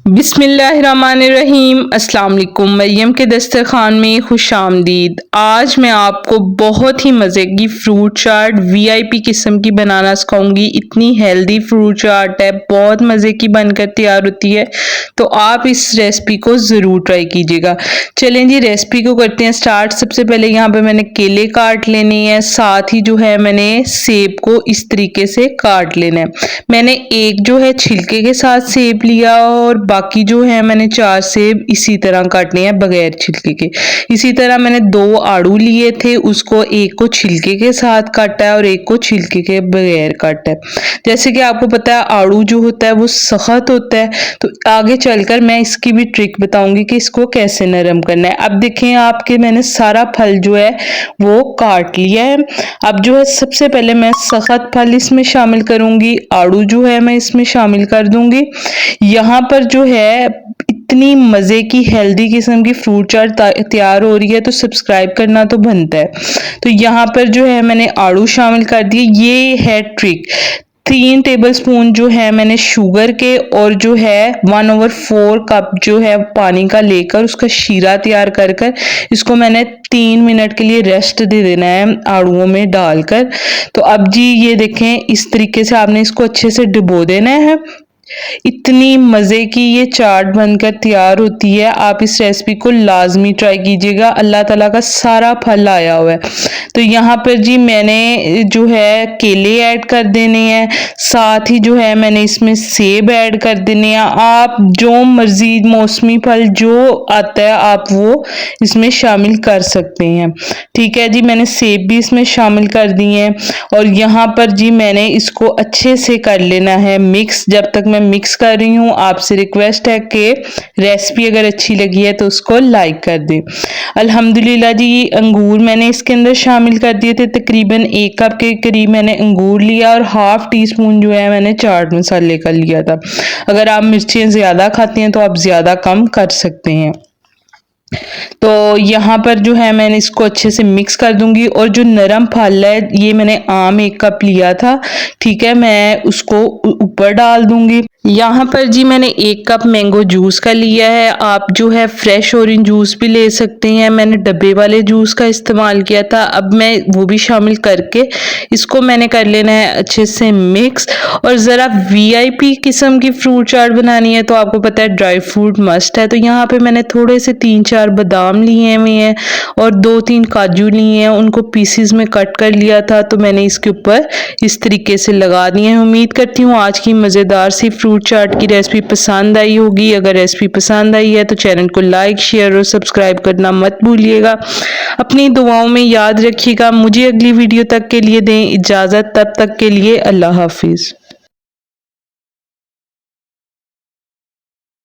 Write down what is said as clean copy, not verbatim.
बिस्मिल्लाहिर्रहमानिर्रहीम। अस्सलाम वालेकुम। मरियम के दस्तरखान में खुश आमदीद। आज मैं आपको बहुत ही मज़े की फ्रूट चाट वीआईपी किस्म की बनाना सिखाऊंगी। इतनी हेल्दी फ्रूट चाट है, बहुत मज़े की बनकर तैयार होती है, तो आप इस रेसिपी को ज़रूर ट्राई कीजिएगा। चलें जी, रेसिपी को करते हैं स्टार्ट। सबसे पहले यहाँ पे मैंने केले काट लेने हैं, साथ ही जो है मैंने सेब को इस तरीके से काट लेना है। मैंने एक जो है छिलके के साथ सेब लिया और बाकी जो है मैंने 4 सेब इसी तरह काटने हैं बगैर छिलके के। इसी तरह मैंने 2 आड़ू लिए थे, उसको एक को छिलके के साथ काटा है और एक को छिलके के बगैर काटा है। जैसे कि आपको पता है आड़ू जो होता है वो सख्त होता है, तो आगे चलकर मैं इसकी भी ट्रिक बताऊंगी कि इसको कैसे नरम करना है। अब देखें आपके मैंने सारा फल जो है वो काट लिया है। अब जो है सबसे पहले मैं सख्त फल इसमें शामिल करूंगी, आड़ू जो है मैं इसमें शामिल कर दूंगी। यहाँ पर जो है इतनी मज़े की हेल्दी किस्म की फ्रूट चाट तैयार हो रही है, तो सब्सक्राइब करना तो बनता है। तो यहाँ पर जो है मैंने आड़ू शामिल कर दिए। ये है ट्रिक। 3 टेबलस्पून जो है मैंने शुगर के और जो है 1/4 कप जो है पानी का लेकर उसका शीरा तैयार कर कर इसको मैंने 3 मिनट के लिए रेस्ट दे देना है आड़ूओं में डालकर। तो अब जी ये देखें, इस तरीके से आपने इसको अच्छे से डुबो देना है। इतनी मज़े की ये चाट बनकर तैयार होती है। आप इस रेसिपी को लाजमी ट्राई कीजिएगा। अल्लाह ताला का सारा फल आया हुआ है। तो यहाँ पर जी मैंने जो है केले ऐड कर देने हैं, साथ ही जो है मैंने इसमें सेब ऐड कर देने हैं। आप जो मर्जी मौसमी फल जो आता है आप वो इसमें शामिल कर सकते हैं। ठीक है जी, मैंने सेब भी इसमें शामिल कर दिए हैं और यहाँ पर जी मैंने इसको अच्छे से कर लेना है मिक्स। जब तक मैं मिक्स कर रही हूँ आपसे रिक्वेस्ट है कि रेसिपी अगर अच्छी लगी है तो उसको लाइक कर दें। अल्हम्दुलिल्लाह जी, अंगूर मैंने इसके अंदर शामिल कर दिए थे। तकरीबन 1 कप के करीब मैंने अंगूर लिया और ½ टीस्पून जो है मैंने चाट मसाले का लिया था। अगर आप मिर्चें ज़्यादा खाते हैं तो आप ज़्यादा कम कर सकते हैं। तो यहाँ पर जो है मैंने इसको अच्छे से मिक्स कर दूंगी और जो नरम फल है ये मैंने आम 1 कप लिया था, ठीक है, मैं उसको ऊपर डाल दूंगी। यहाँ पर जी मैंने 1 कप मैंगो जूस का लिया है। आप जो है फ्रेश ऑरेंज जूस भी ले सकते हैं, मैंने डब्बे वाले जूस का इस्तेमाल किया था। अब मैं वो भी शामिल करके इसको मैंने कर लेना है अच्छे से मिक्स। और ज़रा वीआईपी किस्म की फ्रूट चाट बनानी है तो आपको पता है ड्राई फ्रूट मस्ट है। तो यहाँ पे मैंने थोड़े से 3-4 बादाम लिए हुए हैं और 2-3 काजू लिए हैं, उनको पीसीज में कट कर लिया था, तो मैंने इसके ऊपर इस तरीके से लगा दिए हैं। उम्मीद करती हूँ आज की मज़ेदार सी फ्रूट चाट की रेसिपी पसंद आई होगी। अगर रेसिपी पसंद आई है तो चैनल को लाइक, शेयर और सब्सक्राइब करना मत भूलिएगा। अपनी दुआओं में याद रखिएगा। मुझे अगली वीडियो तक के लिए दें इजाज़त। तब तक के लिए अल्लाह हाफिज़।